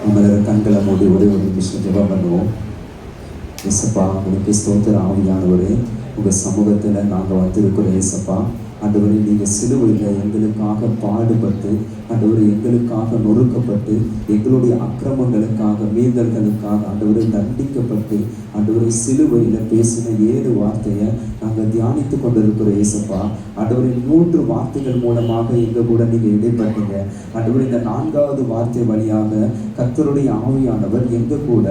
நம்மளோட கண்களை மூடி ஒரே ஒரு நிமிஷம் ஜெபம் பண்ணுவோம். ஏசப்பா, உங்களுக்கு ஸ்தோத்திர ஆவியானவரே, உங்கள் சமூகத்தில் நாங்கள் வந்திருக்கிறோம். ஏசப்பா ஆண்டவரே, நீங்கள் சிலுவையில் எங்களுக்காக பாடுபட்டு, ஆண்டவரே எங்களுக்காக நொறுக்கப்பட்டு, எங்களுடைய அக்கிரமங்களுக்காக மீறல்களுக்காக ஆண்டவரை தண்டிக்கப்பட்டு, ஆண்டவரை சிலுவையில் பேசின 7 வார்த்தையை நாங்கள் தியானித்து கொண்டிருக்கிறோம். ஏசப்பா ஆண்டவரை 3 வார்த்தைகள் மூலமாக எங்கள் கூட நீங்கள் இடைப்பட்டீங்க. ஆண்டவரை இந்த 4வது வார்த்தை வழியாக கர்த்தருடைய ஆவியானவர் எங்கள் கூட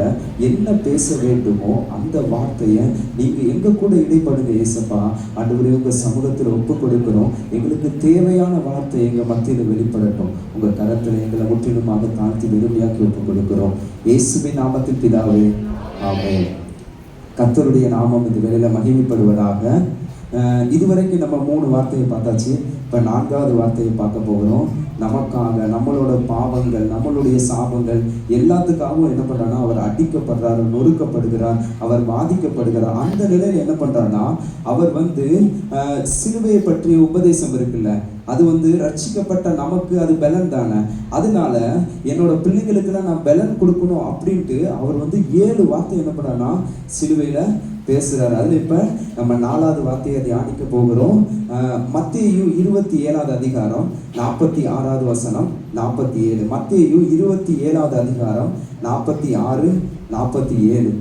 என்ன பேச வேண்டுமோ அந்த வார்த்தையை நீங்கள் எங்கள் கூட இடைப்படுங்க. ஏசப்பா ஆண்டவரை உங்கள் சமூகத்தில் ஒப்பு கொடுக்கிறோம். எங்களுக்கு தேவையான வார்த்தை எங்கள் மத்தியில் வெளிப்படட்டும். உங்கள் கரத்தில் எங்களை முற்றிலுமாக தாழ்த்தி வெறுமையாக்கி ஒப்பு கொடுக்கிறோம். இயேசுவின் நாமத்தில் பிதாவே, ஆமென். கர்த்தருடைய நாமம் இந்த வேளையில மகிமைப்படுவதாக. இதுவரைக்கும் நம்ம 3 வார்த்தையை பார்த்தாச்சு. இப்போ 4வது வார்த்தையை பார்க்க போகிறோம். நமக்காக, நம்மளோட பாவங்கள், நம்மளுடைய சாபங்கள் எல்லாத்துக்காகவும் என்ன பண்ணுறாருன்னா, அவர் அடிக்கப்படுறார், நொறுக்கப்படுகிறார், அவர் பாதிக்கப்படுகிறார். அந்த நிலையில் என்ன பண்ணுறாருன்னா, அவர் சிலுவையை பற்றிய உபதேசம் இருக்குல்ல, அது ரட்சிக்கப்பட்ட நமக்கு அது பலன் தானே. அதனால என்னோட பிள்ளைங்களுக்கெல்லாம் நான் பலன் கொடுக்கணும் அப்படின்ட்டு அவர் 7 வார்த்தை என்ன பண்ணுறாருன்னா சிலுவையில் பேசுகிறார். அதில் இப்போ நம்ம 4வது வார்த்தையை தியானிக்க போகிறோம். மத்தேயு 27வது அதிகாரம் 46வது வசனம் 47. மத்தேயு 27வது அதிகாரம் 46, 47.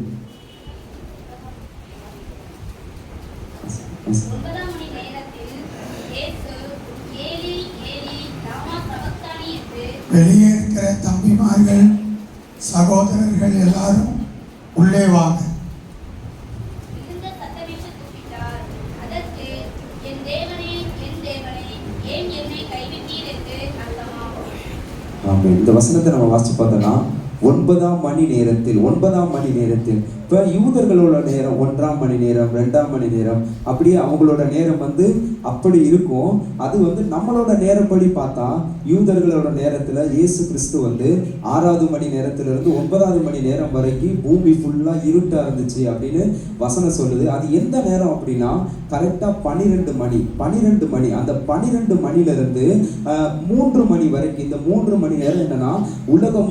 வெளியே இருக்கிற தம்பிமார்கள், சகோதரர்கள் எல்லாரும் உள்ளே வாங்க. இந்த வசனத்தை நம்ம வாசிச்சு பார்த்தோம்னா 9ஆம் மணி நேரத்தில் இப்போ யூதர்களோட நேரம் 1ஆம் மணி நேரம், 2ஆம் மணி நேரம், அப்படியே அவங்களோட நேரம் அப்படி இருக்கும். அது நம்மளோட நேரப்படி பார்த்தா யூதர்களோட நேரத்தில் இயேசு கிறிஸ்து 6வது மணி நேரத்திலிருந்து 9வது மணி நேரம் வரைக்கும் பூமி ஃபுல்லாக இருட்டாக இருந்துச்சு அப்படின்னு வசனம் சொல்லுது. அது எந்த நேரம் அப்படின்னா கரெக்டாக 12 மணி. அந்த 12 மணிலிருந்து 3 மணி வரைக்கும், இந்த 3 மணி நேரம் என்னன்னா உலகம்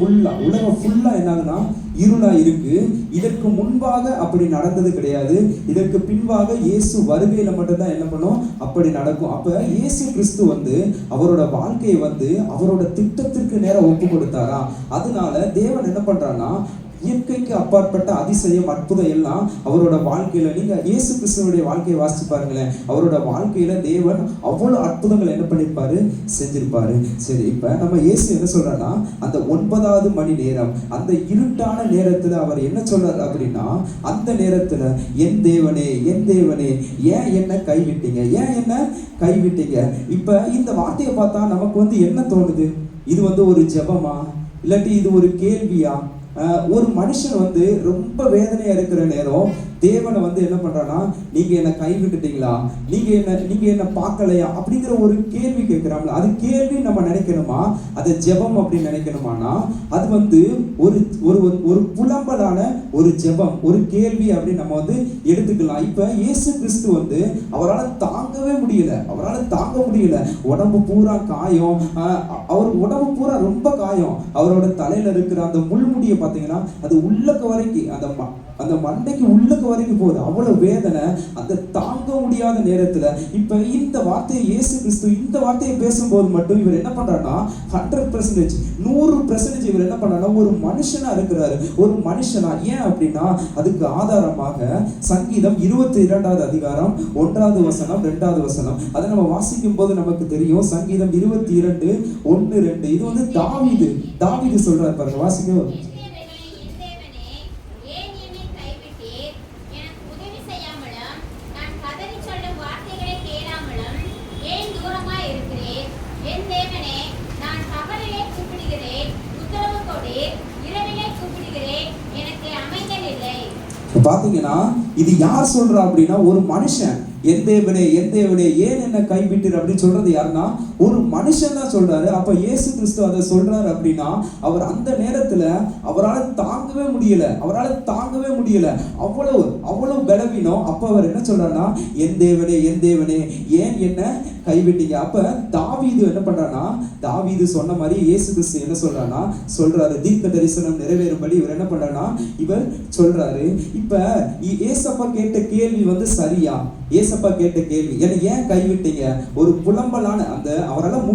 ஃபுல்லாக என்னாகுன்னா இருளா இருக்கு. இதற்கு முன்பாக அப்படி நடந்தது கிடையாது. இதற்கு பின்பாக இயேசு வருகையில மட்டும்தான் என்ன பண்ணும், அப்படி நடக்கும். அப்ப இயேசு கிறிஸ்து அவரோட வாழ்க்கையை அவரோட திட்டத்திற்கு நேரம் ஒப்பு கொடுத்தாரா. அதனால தேவன் என்ன பண்றான்னா, இயற்கைக்கு அப்பாற்பட்ட அதிசயம், அற்புதம் எல்லாம் அவரோட வாழ்க்கையில, நீங்க இயேசு கிறிஸ்துவனுடைய வாழ்க்கையை வாசிச்சு பாருங்களேன். அவரோட வாழ்க்கையில தேவன் அவ்வளவு அற்புதங்கள் என்ன பண்ணிருப்பாரு, செஞ்சிருப்பாரு. சரி, இப்ப நம்ம இயேசு என்ன சொல்றாருன்னா, அந்த 9வது மணி நேரம், அந்த இருட்டான நேரத்துல அவர் என்ன சொல்றாரு அப்படின்னா, அந்த நேரத்துல என் தேவனே ஏன் என்ன கைவிட்டீங்க. இப்ப இந்த வார்த்தையை பார்த்தா நமக்கு என்ன தோணுது? இது ஒரு ஜெபமா, இல்லாட்டி இது ஒரு கேள்வியா? ஒரு மனுஷன் ரொம்ப வேதனையா இருக்கிற நேரம் தேவனை என்ன பண்றானா, நீங்க என்ன கைவிட்டுட்டீங்களா, நீங்க என்ன பார்க்கலையா அப்படிங்கிற ஒரு கேள்வி கேட்கிறாங்க. அது கேள்வி நம்ம நினைக்கணுமா, அது ஜெபம் அப்படின்னு நினைக்கணுமானா, அது ஒரு புலம்பலான ஒரு ஜெபம், ஒரு கேள்வி அப்படின்னு நம்ம எடுத்துக்கலாம். இப்ப இயேசு கிறிஸ்து அவரால் தாங்க முடியல. உடம்பு பூரா காயம், அவர் உடம்பு பூரா ரொம்ப காயம். அவரோட தலையில இருக்கிற அந்த முள்முடியை பார்த்தீங்கன்னா அது உள்ளக்க வரைக்கும், அந்த மண்டைக்கு உள்ளக்க வரைக்கும் போகுது. அவ்வளவு வேதனை. அந்த தாங்க முடியாத நேரத்துல இப்ப இந்த வார்த்தையை இயேசு கிறிஸ்து இந்த வார்த்தையை பேசும்போது மட்டும் இவர் என்ன பண்றாருன்னா 100% இவர் என்ன பண்றாருன்னா ஒரு மனுஷனா இருக்கிறாரு. ஒரு மனுஷனா ஏன் அப்படின்னா அதுக்கு ஆதாரமாக சங்கீதம் 22வது அதிகாரம் 1வது வசனம் 2வது வசனம் அதை நம்ம வாசிக்கும் போது நமக்கு தெரியும். சங்கீதம் 22:1-2 இது தாவீது சொல்றாரு பாருங்க, வாசிக்கும். பாத்தீங்கன்னா இது யார் சொல்றா அப்படின்னா ஒரு மனுஷன். என் தேவனே ஏன் என்ன கைவிட்டீர் அப்படின்னு சொல்றது யாருன்னா ஒரு மனுஷன் தான் சொல்றாரு. அப்ப இயேசு கிறிஸ்து அதை சொல்றாரு அப்படின்னா அவர் அந்த நேரத்துல அவரால் தாங்கவே முடியல. அவ்வளவு பலவீனம். அப்ப அவர் என்ன சொல்றாருன்னா, என் தேவனே ஏன் என்ன கைவிட்டீங்க. அப்ப தாவீது என்ன பண்றானா, தாவீது சொன்ன மாதிரி இயேசு கிறிஸ்து என்ன சொல்றானா சொல்றாரு, தீர்க்க தரிசனம் நிறைவேறும்படி இவர் என்ன பண்றானா இவர் சொல்றாரு. இப்ப ஏசப்பா கேட்ட கேள்வி வந்து சரியா? ஏசப்பா கேட்ட கேள்வி, என்னை ஏன் கைவிட்டீங்க? ஒரு புலம்பலான அந்த அவரால்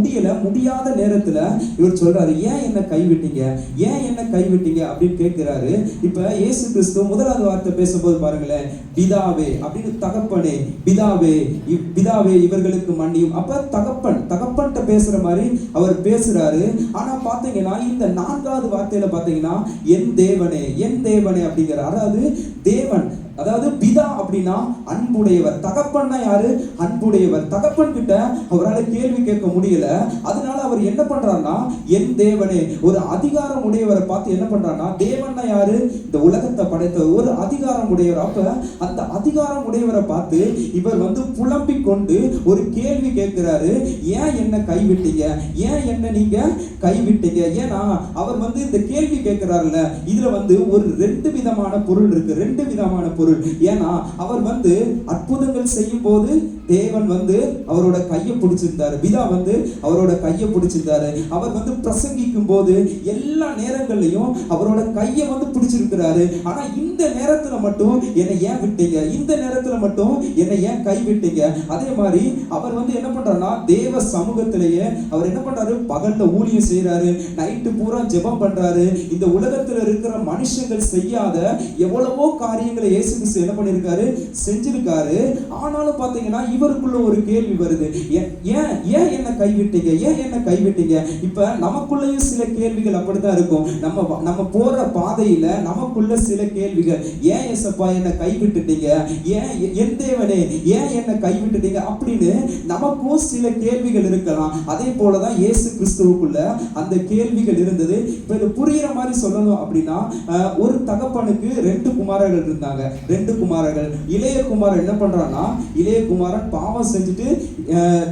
முடியாத நேரத்துல இவர் சொல்றாரு, ஏன் என்ன கைவிட்டீங்க, ஏன் என்ன கைவிட்டீங்க அப்படின்னு கேட்கிறாரு. இப்ப இயேசு கிறிஸ்து முதலாவது வார்த்தை பேசும்போது பாருங்களேன், பிதாவே அப்படின்னு, தகப்பனே, பிதாவே பிதாவே இவர்களுக்கு மன்னியும். அப்ப தகப்பன்ட்ட பேசுற மாதிரி அவர் பேசுறாரு. ஆனா பாத்தீங்கன்னா இந்த 4வது வார்த்தையில பாத்தீங்கன்னா என் தேவனே என் தேவனே அப்படிங்கிற, அதாவது தேவன், அதாவது பிதா அப்படின்னா அன்புடையவர், தகப்பன்னா யாரு? அன்புடையவர். தகப்பன் கிட்ட அவரால் கேள்வி கேட்க முடியல. அதனால அவர் என்ன பண்றாருன்னா என் தேவனே, ஒரு அதிகாரம் உடையவரை பார்த்து என்ன பண்றாருன்னா, தேவன்னா யாரு? இந்த உலகத்தை படைத்த ஒரு அதிகாரம் உடையவர். அப்ப அந்த அதிகாரம் உடையவரை பார்த்து இவர் வந்து புலம்பிக் கொண்டு ஒரு கேள்வி கேட்கிறாரு, ஏன் என்ன கைவிட்டீங்க, ஏன் என்ன நீங்க கைவிட்டீங்க? ஏன்னா அவர் வந்து இந்த கேள்வி கேட்கிறாருல்ல, இதுல வந்து ஒரு 2 விதமான பொருள் இருக்கு, 2 விதமான பொருள். ஏன்னா அவர் வந்து அற்புதங்கள் செய்யும் போது தேவன் வந்து அவரோட கையை பிடிச்சிருந்தாரு, பிதா வந்து அவரோட கையை பிடிச்சிருந்தாரு. அவர் வந்து பிரசங்கிக்கும் போது எல்லா நேரங்கள்லயும் அவரோட கையை வந்து பிடிச்சிருக்கிறாரு. ஆனா இந்த நேரத்துல மட்டும் என்னை ஏன் விட்டீங்க, இந்த நேரத்துல மட்டும் என்னை ஏன் கை விட்டீங்க? அதே மாதிரி அவர் வந்து என்ன பண்றாருன்னா தேவ சமூகத்திலேயே அவர் என்ன பண்றாரு, பகல்ல ஊழியம் செய்யறாரு, நைட்டு பூரா ஜெபம் பண்றாரு. இந்த உலகத்துல இருக்கிற மனுஷங்கள் செய்யாத எவ்வளவோ காரியங்களை இயேசு கிறிஸ்து என்ன பண்ணிருக்காரு, செஞ்சிருக்காரு. ஆனாலும் பாத்தீங்கன்னா இவருக்குள்ள ஒரு கேள்வி வருது, ஏன் என்ன கைவிட்டீங்க, ஏன் என்ன கைவிட்டீங்க? இப்ப நமக்குள்ளேயும் சில கேள்விகள் அப்படித்தான் இருக்கும். நம்ம போற பாதையில நமக்குள்ள சில கேள்விகள், ஏன் ஏசப்பா என்ன கைவிட்டுட்டீங்க, ஏன் என் தேவனே ஏன் என்ன கைவிட்டுட்டீங்க அப்படின்னு நமக்கும் சில கேள்விகள் இருக்கலாம். அதே போலதான் இயேசு கிறிஸ்துவுக்குள்ள அந்த கேள்விகள் இருந்தது. இப்ப இது புரியுற மாதிரி சொல்லணும் அப்படின்னா, ஒரு தகப்பனுக்கு 2 குமாரர்கள் இருந்தாங்க, 2 குமாரர்கள். இளைய குமாரன் என்ன பண்றான்னா, இளைய குமாரன் பாவம் செஞ்சுட்டு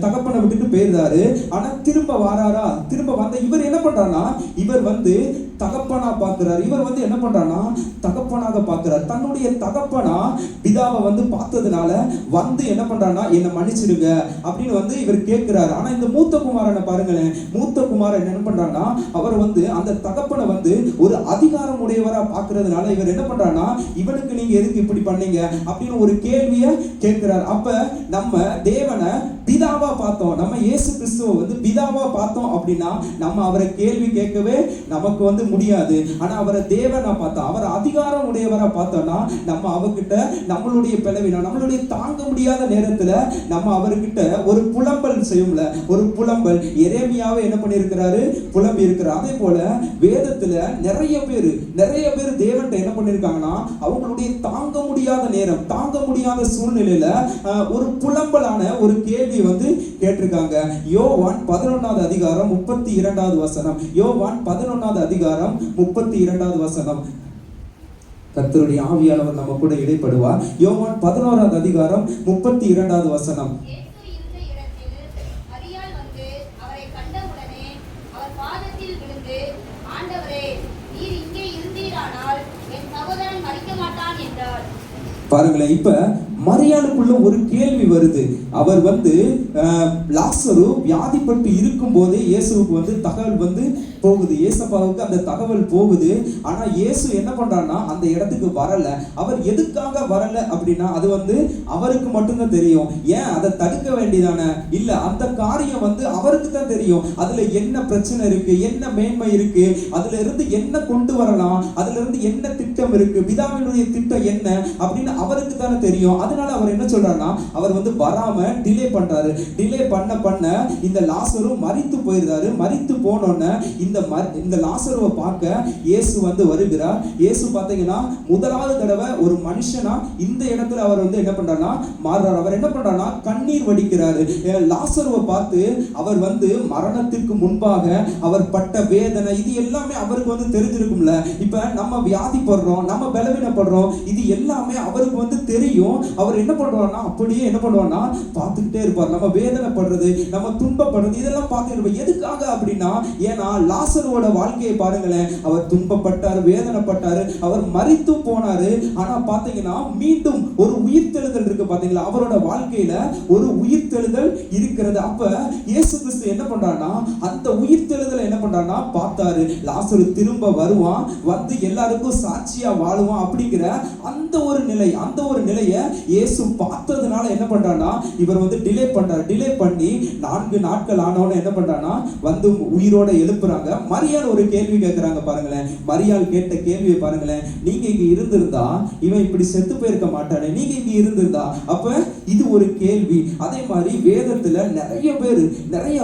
தகப்பனை விட்டுட்டு போயிருந்தாரு. ஆனா திரும்ப வாராரா, திரும்ப வந்த இவர் என்ன பண்றாருன்னா, இவர் வந்து தகப்பனா பார்க்கிறார். இவர் வந்து என்ன பண்றாருன்னா தகப்பனாக பார்க்கிறார். தன்னுடைய தகப்பனா பிதாவை வந்து பார்த்ததுனால வந்து என்ன பண்றாருன்னா, என்னை மன்னிச்சிடுங்க அப்படின்னு வந்து இவர் கேட்கிறாரு. ஆனா இந்த மூத்த குமாரனை பாருங்களேன், மூத்த குமாரன் என்ன பண்றாருன்னா, அவர் வந்து அந்த தகப்பனை வந்து ஒரு அதிகாரம் உடையவரா பார்க்கறதுனால இவர் என்ன பண்றாருன்னா, இவனுக்கு நீங்க எதுக்கு இப்படி பண்ணீங்க அப்படின்னு ஒரு கேள்வியை கேட்கிறார். அப்ப நம்ம தேவனை பிதாவா பார்த்தோம், நம்ம இயேசு கிறிஸ்துவை வந்து பிதாவா பார்த்தோம் அப்படின்னா நம்ம அவரை கேள்வி கேட்கவே நமக்கு வந்து முடியாது. ஆனா அவரை தேவனா பார்த்தோம், அவர் அதிகாரம் உடையவரா பார்த்தோம்னா நம்ம அவர்கிட்ட நம்மளுடைய பிளவினா, நம்மளுடைய தாங்க முடியாத நேரத்துல நம்ம அவர்கிட்ட ஒரு புலம்பல் செய்யும்ல, ஒரு புலம்பல். எரேமியாவை என்ன பண்ணியிருக்கிறாரு, புலம்பி இருக்கிறார். அதே போல வேதத்துல நிறைய பேர் தேவன்கிட்ட என்ன பண்ணிருக்காங்கன்னா, அவங்களுடைய தாங்க முடியாத நேரம், தாங்க முடியாத சூழ்நிலையில ஒரு புலம்பலான ஒரு கேள்வி வந்து கேட்டிருக்காங்க. யோவான் 11வது அதிகாரம் 32வது வசனம். யோவான் 11வது அதிகாரம் 32வது வசனம். கர்த்தருடைய ஆவியானவர் நம்ம கூட இடைப்படுவார். யோவான் 11வது அதிகாரம் 32வது வசனம். பாருங்களேன், இப்ப மரியாளுக்குள்ள ஒரு கேள்வி வருது. அவர் வந்து லாசரு வியாதிப்பட்டு இருக்கும் போதே இயேசுவுக்கு வந்து தகவல் வந்து போகுது, இயேசப்பாவுக்கு அந்த தகவல் போகுது. ஆனா இயேசு என்ன பண்றாருன்னா அந்த இடத்துக்கு வரல. அவர் எதுக்காக வரல அப்படின்னா அது வந்து அவருக்கு மட்டும்தான் தெரியும். ஏன் அதை தடுக்க வேண்டியதானே? இல்ல, அந்த காரியம் வந்து அவருக்கு தான் தெரியும். அதுல என்ன பிரச்சனை இருக்கு, என்ன மேன்மை இருக்கு, அதுல இருந்து என்ன கொண்டு வரலாம், அதுல இருந்து என்ன திட்டம் இருக்கு, பிதாவினுடைய திட்டம் என்ன அப்படின்னு அவருக்கு தானே தெரியும். அதனால அவர் என்ன சொல்றாருன்னா, அவர் வந்து வராம டிலே பண்றாரு. டிலே பண்ண இந்த லாசரு மரித்து போயிருந்தாரு. மரித்து போனோன்னு இந்த லாசருவை பார்க்க இயேசு வந்து வருகிறார். இயேசு பார்த்தீங்கன்னா முதலாவது தடவை ஒரு மனுஷனா இந்த இடத்துல அவர் வந்து என்ன பண்றாருன்னா மாறுறார். அவர் என்ன பண்றாருன்னா கண்ணீர் வடிக்கிறாரு. லாசருவை பார்த்து அவர் வந்து மரணத்திற்கு முன்பாக அவர் பட்ட வேதனை இது எல்லாமே அவருக்கு வந்து தெரிஞ்சிருக்கும்ல. இப்ப நம்ம வியாதிப்படுறோம், நம்ம பலவீனப்படுறோம், இது எல்லாமே அவருக்கு வந்து தெரியும். அவர் என்ன பண்ணுவார்னா அப்படியே என்ன பண்ணுவார்னா பார்த்துக்கிட்டே இருப்பார். நம்ம வேதனைப்படுறது, நம்ம துன்பப்படுறது இதெல்லாம் பார்த்துட்டு இருப்பார். எதுக்காக அப்படின்னா, ஏன்னா லாசருவோட வாழ்க்கையை பாருங்களேன். அவர் துன்பப்பட்டார், வேதனைப்பட்டாரு, அவர் மரித்து போனாரு. ஆனா பாத்தீங்கன்னா மீண்டும் ஒரு உயிர்த்தெழுதல் இருக்கு பாத்தீங்களா, அவரோட வாழ்க்கையில ஒரு உயிர்த்தெழுதல் இருக்கிறது. அப்ப இயேசு கிறிஸ்து என்ன பண்றாருன்னா, அந்த உயிர்த்தெழுதலை என்ன பண்றாருன்னா பார்த்தாரு. லாசரு திரும்ப வருவான், வந்து எல்லாருக்கும் சாட்சியா வாழுவான் அப்படிங்கிற அந்த ஒரு நிலை, அந்த ஒரு நிலையை இயேசு பார்த்ததுனால என்ன பண்றாருன்னா, இவர் வந்து டிலே பண்றாரு. டிலே பண்ணி 4 நாட்கள் ஆனவன என்ன பண்றாருன்னா வந்து உயிரோட எழுப்புறாங்க. மரியாள் ஒரு கேள்வி கேட்கிறாங்க பாருங்களேன். மரியாள் கேட்ட கேள்வியை பாருங்களேன். நீங்க இங்க இருந்திருந்தா இவன் இப்படி செத்து போயிருக்க மாட்டானே, நீங்க இங்க இருந்திருந்தா. அப்ப இது ஒரு கேள்வி. அதே மாதிரி வேதத்துல நிறைய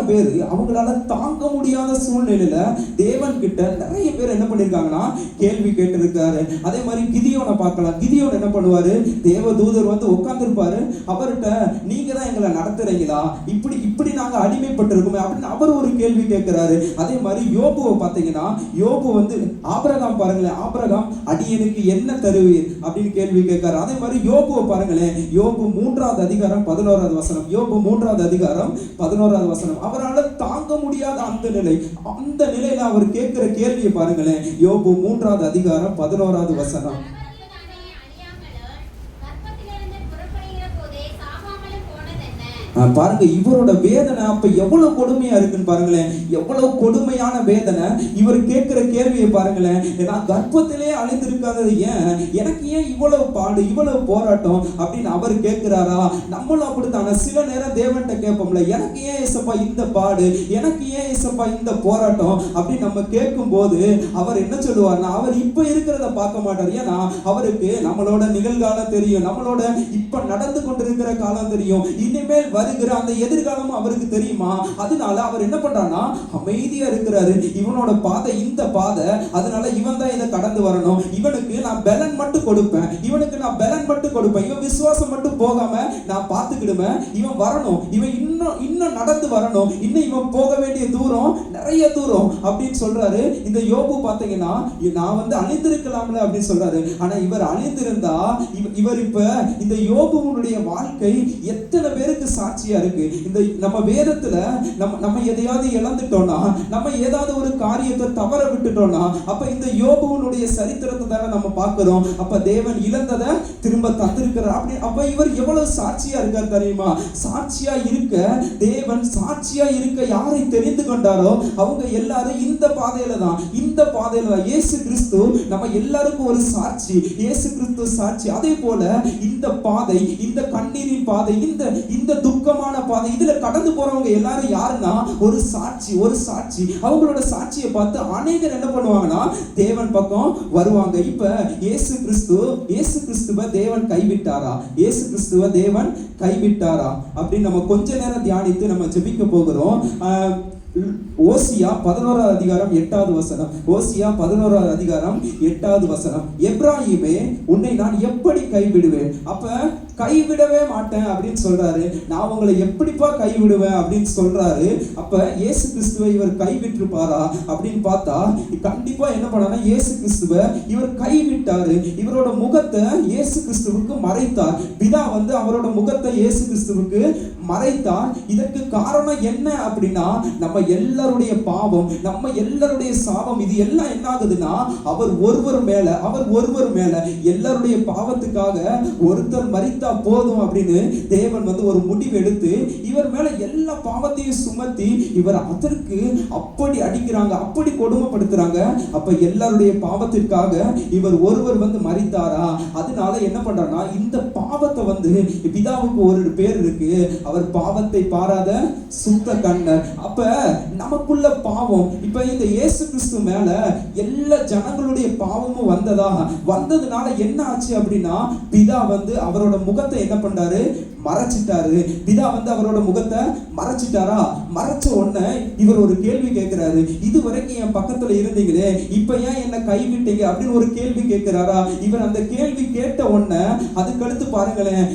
பேர் அவங்களால தாங்க முடியாத சூழ்நிலையில தேவன் கிட்ட நிறைய பேர் என்ன பண்ணிருக்காங்கன்னா கேள்வி கேட்டிருக்காரு. அதே மாதிரி கிதியோனை பார்க்கலாம். கிதியோன் என்ன பண்ணுவாரு, தேவ தூதர் வந்து உட்கார்ந்துருப்பாரு. அவர்கிட்ட நீங்க தான் எங்களை நடத்துறீங்களா, இப்படி நாங்க அடிமைப்பட்டிருக்கோமே அப்படின்னு அவர் ஒரு கேள்வி கேட்கிறாரு. அதே மாதிரி யோபுவை பார்த்தீங்கன்னா, யோபு வந்து ஆபிரகாம் பாருங்களேன், ஆபிரகாம் அடியனுக்கு என்ன தருவீர் அப்படின்னு கேள்வி கேட்கிறாரு. அதே மாதிரி யோபுவை பாருங்களேன், யோபு 3வது அதிகாரம் 11வது வசனம், யோபு 3வது அதிகாரம் 11வது வசனம். அவரால் தாங்க முடியாத அந்த நிலையில அவர் கேட்கிற கேள்வியை பாருங்களேன். யோபு 3வது அதிகாரம் 11வது வசனம். பாருங்க, இவரோட வேதனை அப்ப எவ்வளவு கொடுமையா இருக்குன்னு பாருங்களேன். எவ்வளவு கொடுமையான வேதனை. இவர் கேட்கிற கேள்வியை பாருங்களேன். ஏன்னா கர்ப்பத்திலே அழிந்திருக்காதது ஏன், எனக்கு ஏன் இவ்வளவு பாடு, இவ்வளவு போராட்டம் அப்படின்னு அவர் கேட்கிறாரா? நம்மளும் அப்படித்தானே சில நேரம் தேவன்கிட்ட கேட்போம்ல, எனக்கு ஏன் இயேசப்பா இந்த பாடு, எனக்கு ஏன் இயேசப்பா இந்த போராட்டம் அப்படின்னு நம்ம கேட்கும் போது அவர் என்ன சொல்லுவார்னா, அவர் இப்ப இருக்கிறத பார்க்க மாட்டார். ஏன்னா அவருக்கு நம்மளோட நிகழ்காலம் தெரியும், நம்மளோட இப்ப நடந்து கொண்டிருக்கிற காலம் தெரியும், இனிமேல் வருகிற அந்த எதிர்காலமும் அவருக்கு தெரியுமா. அதனால அவர் என்ன பண்றாருன்னா அமைதியா இருக்கிறாரு. இவனோட பாதை இந்த பாதை, அதனால இவன் தான் இதை கடந்து வரணும். இவனுக்கு நான் பலன் மட்டும் கொடுப்பேன், இவன் விசுவாசம் மட்டும் போகாம நான் பார்த்துக்கிடுவேன். இவன் வரணும், இவன் இன்னும் நடந்து வரணும், இன்னும் இவன் போக வேண்டிய தூரம் நிறைய தூரம் அப்படின்னு சொல்றாரு. இந்த யோபு பாத்தீங்கன்னா, நான் வந்து அழிந்திருக்கலாம்ல அப்படின்னு சொல்றாரு. ஆனா இவர் அழிந்திருந்தா இவர் இப்ப இந்த யோபுனுடைய வாழ்க்கை எத்தனை பேருக்கு சாட்சியா இருக்கு. இந்த நம்ம வேதத்துல நம்ம எதையாவது இழந்துட்டோம்னா, நம்ம ஏதாவது ஒரு காரியத்தை தவற விட்டுட்டோம்னா, அப்ப இந்த யோபுனுடைய சரித்திரத்தை தானே நம்ம பார்க்கிறோம். அப்ப தேவன் இழந்ததை திரும்ப தந்திருக்கிறார். அப்ப இவர் எவ்வளவு சாட்சியா இருக்கார் தெரியுமா. சாட்சியா இருக்க தேவன், சாட்சியா இருக்க யாரை தெரிந்து கொண்டாரோ அவங்க எல்லாரும் இந்த பாதையில தான் இயேசு கிறிஸ்து நம்ம எல்லாருக்கும் ஒரு சாட்சி. இயேசு கிறிஸ்து சாட்சி. அதே போல இந்த பாதை, இந்த கண்ணீரின் பாதை, இந்த துக்கமான பாதை, இதுல கடந்து போறவங்க எல்லாரும் யாருன்னா ஒரு சாட்சி. அவங்களோட சாட்சியை பார்த்து அநேகர் என்ன பண்ணுவாங்கன்னா தேவன் பக்கம் வருவாங்க. இப்ப இயேசு கிறிஸ்துவ தேவன் கைவிட்டாரா, அப்படின்னு நம்ம கொஞ்ச நேரம் தியானித்து நம்ம ஜெபிக்க போகிறோம். ஓசியா 11வது அதிகாரம் 8வது வசனம். ஓசியா 11வது அதிகாரம் 8வது வசனம். எப்ராஹிமே, உன்னை நான் எப்படி கைவிடுவேன்? அப்ப கைவிடவே மாட்டேன் அப்படின்னு சொல்றாரு. நான் உங்களை எப்படிப்பா கைவிடுவேன் அப்படின்னு சொல்றாரு. அப்ப இயேசு கிறிஸ்துவை இவர் கைவிட்டிருப்பாரா அப்படின்னு பார்த்தா கண்டிப்பா என்ன பண்ணானா, இயேசு கிறிஸ்துவை இவர் கைவிட்டாரு. இவரோட முகத்தை இயேசு கிறிஸ்துவுக்கு மறைத்தார். பிதா வந்து அவரோட முகத்தை இயேசு கிறிஸ்துவுக்கு மறைத்தார். இதற்கு காரணம் என்ன அப்படின்னா, நம்ம எல்லாருடைய பாவம், நம்ம எல்லாருடைய சாபம், இது எல்லாம் என்ன ஆகுதுன்னா அவர் ஒருவர் மேல எல்லாருடைய பாவத்துக்காக ஒருத்தர் மரித்தா போதும் அப்படின்னு தேவன் வந்து ஒரு முடிவு எடுத்து இவர் மேல எல்லா பாவத்தையும் சுமத்தி இவர் அதற்கு அப்படி அடிக்கிறாங்க, அப்படி கொடுமைப்படுத்துறாங்க. அப்ப எல்லாருடைய பாவத்திற்காக இவர் ஒருவர் வந்து மரித்தாரா. அதனால என்ன பண்றாருன்னா, இந்த பாவத்தை வந்து பிதாவுக்கு ஒரு பேர் இருக்கு, அவர் பாவத்தை பாராத சுத்த கண்ணர். அப்ப நமக்குள்ள பாவம், இப்ப இந்த இயேசு கிறிஸ்து மேல எல்லா ஜனங்களுடைய பாவமும் வந்ததுனால என்ன ஆச்சு அப்படின்னா, பிதா வந்து அவரோட முகத்தை என்ன பண்றாரு, மறைச்சிட்டாரு. பிதா வந்து அவரோட முகத்தை மறைச்சிட்டாரா? மறைச்ச உடனே இவர் ஒரு கேள்வி கேட்கிறாரு, இது வரைக்கும் என் பக்கத்துல இருந்தீங்களே, இப்ப ஏன் என்ன கைவிட்டீங்க அப்படின்னு ஒரு கேள்வி கேட்கிறாரா? இவர் அந்த கேள்வி கேட்ட உடனே அதுக்கடுத்து பாருங்களேன்,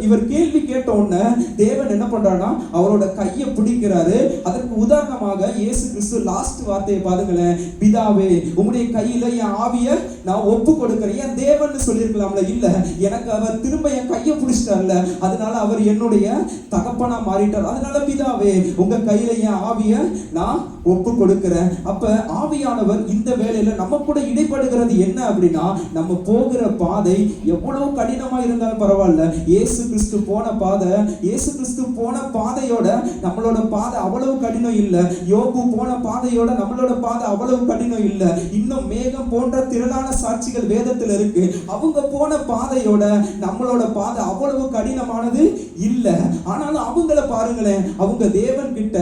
இவர் கேள்வி கேட்ட உடனே தேவன் என்ன பண்றாருன்னா அவரோட கையை பிடிக்கிறாரு. அதற்கு உதாரணமாக இயேசு கிறிஸ்து லாஸ்ட் வார்த்தையை பாருங்களேன், பிதாவே உம்முடைய கையில என் ஆவிய நான் ஒப்பு கொடுக்கிறேன். ஏன் தேவன் சொல்லியிருக்கலாம்ல? இல்ல, எனக்கு அவர் திரும்ப என் கையை பிடிச்சிட்டார்ல, அதனால அவர் என்னுடைய தகப்பனா மாறிட்டார். அதனால பிதாவே உங்க கையில என் ஆவிய நான் ஒப்பு கொடுக்கிறேன். அப்ப ஆவியானவர் இந்த வேளையில நம்ம கூட இடைப்படுகிறது என்ன அப்படின்னா, நம்ம போகிற பாதை எவ்வளவு கடினமா இருந்தாலும் பரவாயில்ல, இயேசு கிறிஸ்து போன பாதை, இயேசு கிறிஸ்து போன பாதையோட நம்மளோட பாதை அவ்வளவு கடினம் இல்ல. யோபு போன பாதையோட நம்மளோட பாதை அவ்வளவு கடினம் இல்ல. இன்னும் மேகம் போன்ற திரளான சாட்சிகள் வேதத்தில் இருக்கு. அவங்க போன பாதையோட நம்மளோட பாதை அவ்வளவு கடினமானது இல்ல. ஆனாலும் அவங்கள பாருங்களேன், அவங்க தேவன் கிட்ட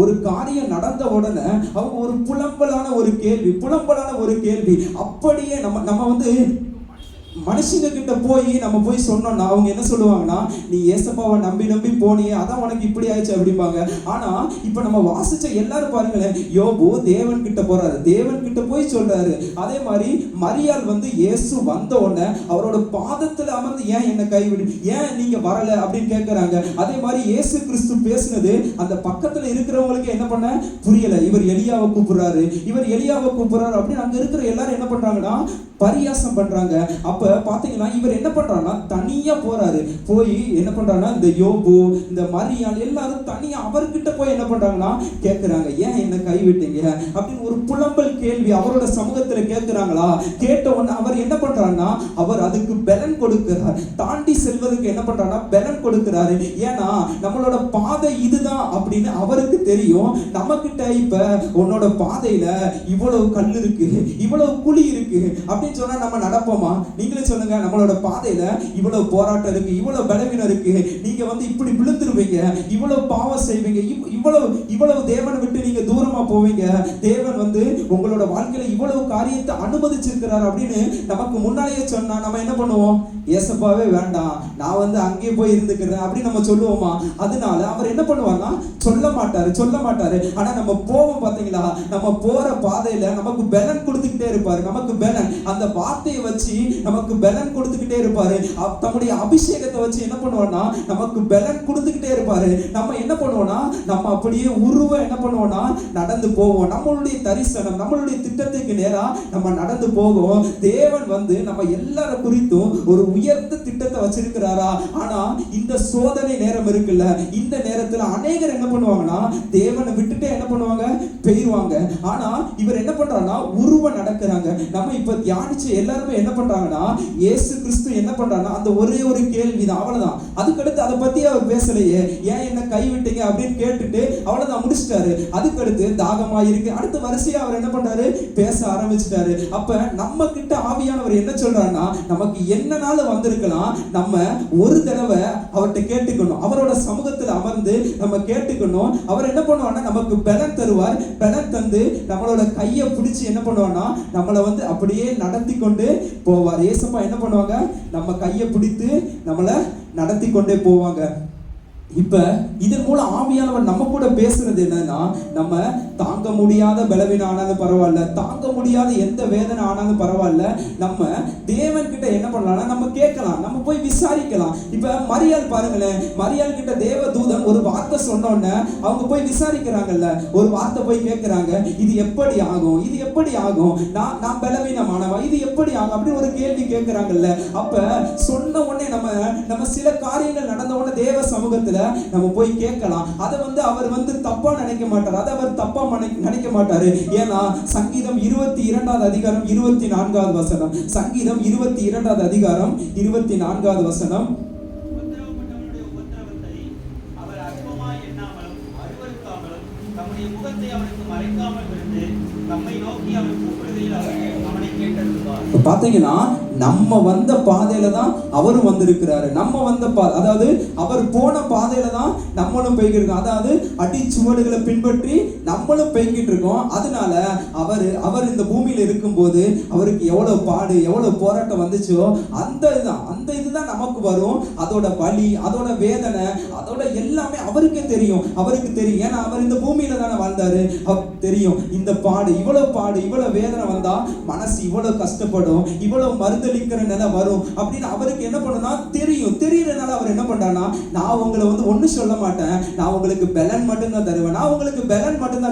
ஒரு காரியம் நடந்த உடனே அவங்க ஒரு புலம்பலான ஒரு கேள்வி அப்படியே நம்ம வந்து மனுஷங்க கிட்ட நம்ம போய் சொன்னோம்னா அவங்க என்ன சொல்லுவாங்கன்னா, நீ ஏசப்பாவை நம்பி போனியே, அதான் உனக்கு இப்படி ஆயிடுச்சு அப்படிம்பாங்க. ஆனா இப்ப நம்ம வாசிச்ச எல்லாரும் பாருங்களேன், யோபு தேவன் கிட்ட போறாரு, தேவன் கிட்ட போய் சொல்றாரு. அதே மாதிரி மரியாள் வந்து இயேசு வந்த உடனே அவரோட பாதத்துல அமர்ந்து ஏன் என்ன கைவிடு, ஏன் நீங்க வரல அப்படின்னு கேட்கறாங்க. அதே மாதிரி இயேசு கிறிஸ்து பேசினது அந்த பக்கத்துல இருக்கிறவங்களுக்கு என்ன பண்ண புரியல. இவர் எலியாவை கூப்பிடுறாரு அப்படின்னு அங்க இருக்கிற எல்லாரும் என்ன பண்றாங்கன்னா பரியாசம் பண்றாங்க. அப்ப பாத்தீங்கன்னா இவர் என்ன பண்றாருன்னா தனியா போறாரு. போய் என்ன பண்றாருன்னா இந்த யோபு, இந்த மரியாள் எல்லாரும் தனியா அவர்கிட்ட போய் என்ன பண்றாங்கன்னா கேட்கிறாங்க, ஏன் என்ன கைவிட்டீங்க அப்படின்னு ஒரு புலம்பல் கேள்வி அவரோட சமூகத்துல கேட்கிறாங்களா? கேட்ட உடனே அவர் என்ன பண்றாருன்னா அவர் அதுக்கு பலன் கொடுக்கிறார். தாண்டி செல்வதற்கு என்ன பண்றாருன்னா பலன் கொடுக்கிறாரு. ஏன்னா நம்மளோட பாதை இதுதான் அப்படின்னு அவருக்கு தெரியும். நம்ம கிட்ட இப்ப உன்னோட பாதையில இவ்வளவு கல் இருக்கு, இவ்வளவு குழி இருக்கு அப்படின்னு சொன்னா நம்ம நடப்போமா? நீங்களே சொல்லுங்க. நம்மளோட பாதையில இவ்வளவு போராட்டம் இருக்கு, இவ்வளவு பலவீனம் இருக்கு, நீங்க வந்து இப்படி விழுந்துருவீங்க, இவ்வளவு பாவம் செய்வீங்க, இவ்வளவு தேவனை விட்டு நீங்க தூரமா போவீங்க, தேவன் வந்து உங்களோட வாழ்க்கையில இவ்வளவு காரியத்தை அனுமதிச்சிருக்கிறார் அப்படின்னு நமக்கு முன்னாலேயே சொன்னா நம்ம என்ன பண்ணுவோம்? ஏசப்பாவே வேண்டாம், நான் வந்து அங்கேயே போய் இருந்துக்கிறேன் அப்படின்னு நம்ம சொல்லுவோமா? அதனால அவர் என்ன பண்ணுவார்னா சொல்ல மாட்டாரு. ஆனா நம்ம போவோம் பாத்தீங்களா, நம்ம போற பாதையில நமக்கு பலன் கொடுத்துக்கிட்டே இருப்பாரு. நமக்கு பலன், அந்த வார்த்தையை வச்சு நமக்கு பலன் கொடுத்துக்கிட்டே இருப்பாரு. தம்முடைய அபிஷேகத்தை வச்சு என்ன பண்ணுவோம்னா நமக்கு பலன் கொடுத்துக்கிட்டே இருப்பாரு. நம்ம என்ன பண்ணுவோம்னா நம்ம அப்படியே என்ன பண்ணுவோம்னா நடந்து போவோம். நம்மளுடைய தரிசனம், நம்மளுடைய திட்டத்துக்கு நேரா நம்ம நடந்து போவோம். தேவன் வந்து நம்ம எல்லார குறித்தும் ஒரு உயர்ந்த திட்டத்தை வச்சிருக்கிறாரா? ஆனா இந்த சோதனை நேரம் இருக்குல்ல, இந்த நேரத்துல அநேகர் என்ன பண்ணுவாங்கன்னா தேவனை விட்டுட்டு என்ன பண்ணுவாங்க? பெய்வாங்க. ஆனா இவர் என்ன பண்றாருன்னா நடக்கிறாங்க. நம்ம இப்ப தியானிச்ச எல்லாருமே என்ன பண்றாங்கன்னா இயேசு கிறிஸ்து என்ன பண்றாருன்னா அந்த ஒரே ஒரு கேள்விதான், அவ்வளவுதான். அதுக்கடுத்து அதை பத்தி அவர் பேசலையே, ஏன் என்ன கைவிட்டீங்க அப்படின்னு கேட்டுட்டு அவ்வளவுதான் முடிச்சிட்டாரு. அதுக்கடுத்து தாகமா இருக்கு, அடுத்த வரிசையா அவர் என்ன பண்றாரு? பேச ஆரம்பிச்சிட்டாரு. அப்ப நம்ம கிட்ட ஆவியானவர் என்ன சொல்றாருன்னா நமக்கு என்னனாலும் வந்திருக்கலாம், நம்ம ஒரு தடவை அவர்கிட்ட கேட்டுக்கணும், அவரோட சமூகத்தில் அமர்ந்து நம்ம கேட்டுக்கணும். அவர் என்ன பண்ணுவார்னா நமக்கு பலன் தருவார். பலன் தந்து நம்மளோட கையை பிடிச்சி என்ன பண்ணுவார்னா நம்மளை வந்து அப்படியே நடத்தி கொண்டு போவார். ஏசப்பா என்ன பண்ணுவாங்க? நம்ம கையை பிடித்து நம்மளை நடத்தி கொண்டே போவாங்க. இப்ப இதன் மூலம் ஆவியானவர் நம்ம கூட பேசுறது என்னன்னா, நம்ம தாங்க முடியாத பலவீனம் ஆனாலும் பரவாயில்ல, தாங்க முடியாத எந்த வேதனை ஆனாலும் பரவாயில்ல, நம்ம தேவன் கிட்ட என்ன பண்ணலாம்னா நம்ம கேட்கலாம், நம்ம போய் விசாரிக்கலாம். இப்ப மரியாள் பாருங்களேன், மரியாள் கிட்ட தேவ தூதன் ஒரு வார்த்தை சொன்னோன்னு அவங்க போய் விசாரிக்கிறாங்கல்ல, ஒரு வார்த்தை போய் கேட்கிறாங்க, இது எப்படி ஆகும், நான் பலவீனமானவா, இது எப்படி ஆகும் அப்படின்னு ஒரு கேள்வி கேட்கிறாங்கல்ல. அப்ப சொன்ன உடனே நம்ம சில காரியங்கள் நடந்த உடனே தேவ சமூகத்துல நம்ம போய் கேட்கலாம். அதை வந்து அவர் வந்து தப்பா நினைக்க மாட்டார், அதை அவர் தப்பா நினைக்க மாட்டாரு. ஏன்னா சங்கீதம் 22வது அதிகாரம் 24வது வசனம், சங்கீதம் 22வது அதிகாரம் 24வது வசனம், முகத்தை அவனுக்கு மறைக்காமல் இருந்து நம்மை நோக்கி அவன் கூப்பிடுகையில் அவனை இப்ப பாத்தீங்கன்னா நம்ம வந்த பாதையில தான் அவரும் வந்திருக்கிறாரு. நம்ம வந்த அதாவது அவர் போன பாதையில தான் நம்மளும் போய்கிட்டு இருக்கோம். அதாவது அடிச்சுவடுகளை பின்பற்றி நம்மளும் போய்கிட்டு இருக்கோம். அதனால அவர் இந்த பூமியில இருக்கும்போது அவருக்கு எவ்வளவு பாடு எவ்வளவு போராட்டம் வந்துச்சோ அந்த இதுதான் நமக்கு வரும். அதோட வலி, அதோட வேதனை, அதோட எல்லாமே அவருக்கே தெரியும். ஏன்னா அவர் இந்த பூமியில தானே வாழ்ந்தாரு. தெரியும் இந்த பாடு இவ்வளவு வேதனை வந்தா மனசு இவ்வளவு கஷ்டப்படும், இவ்வளவு மறுதளிக்கிற நிலை வரும் அப்படின்னு அவருக்கு என்ன பண்ணுனா தெரியறதுனால அவர் என்ன பண்றாருன்னா, நான் உங்களை ஒண்ணு சொல்ல மாட்டேன், நான் உங்களுக்கு பலன் மட்டும்தான்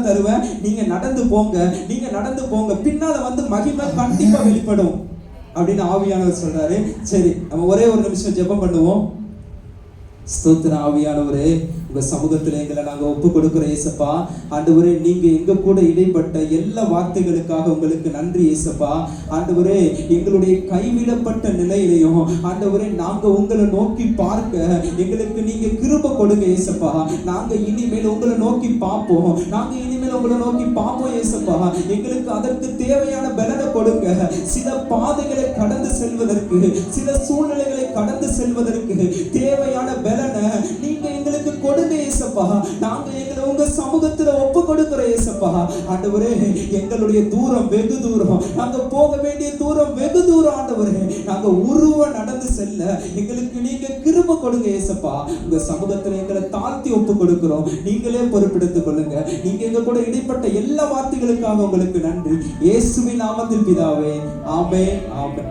தருவேன், நீங்க நடந்து போங்க, பின்னால மகிமை கண்டிப்பா வெளிப்படும் அப்படின்னு ஆவியானவர் சொல்றாரு. சரி, நம்ம ஒரே ஒரு நிமிஷம் ஜெபம் பண்ணுவோம். ஸ்தோத்திர ஆவியானவரே, உங்க சமூகத்துல எங்களை நாங்க ஒப்பு கொடுக்கிறோம் ஏசப்பா. ஆண்டவரே, நீங்க எங்க கூட இடைப்பட்ட எல்லா வார்த்தைகளுக்காக உங்களுக்கு நன்றி ஏசப்பா. ஆண்டவரே, எங்களுடைய கைவிடப்பட்ட நிலையிலையும் ஆண்டவரே நாங்க உங்களை நோக்கி பார்க்க எங்களுக்கு நீங்க கிருபை கொடுங்க ஏசப்பா. நாங்க இனிமேல் உங்களை நோக்கி பார்ப்போம் ஏசப்பா. எங்களுக்கு அதற்கு தேவையான பலனை கொடுங்க. சில பாதைகளை கடந்து செல்வதற்கு, சில சூழ்நிலைகளை கடந்து செல்வதற்கு தேவையான பலனை நீங்க எங்களுக்கு கொடுங்க ஏசப்பா. நாங்க எங்களை உங்க சமூகத்துல ஒப்பு கொடுக்கிறோம் ஏசப்பா. ஆண்டவரே, எங்களுடைய தூரம் வெகு தூரம், நாங்க போக வேண்டிய தூரம் வெகு தூரம். ஆண்டவரே, நாங்க நடந்து செல்ல எங்களுக்கு நீங்க கிருபை கொடுங்க ஏசப்பா. உங்க சமூகத்துல எங்களை தாழ்த்தி ஒப்பு கொடுக்கிறோம். நீங்களே பொறுப்பெடுத்துக் கொள்ளுங்க. நீங்க எங்க கூட இடைப்பட்ட எல்லா வார்த்தைகளுக்காக உங்களுக்கு நன்றி. இயேசுவின் நாமத்தில் பிதாவே, ஆமென், ஆமென்.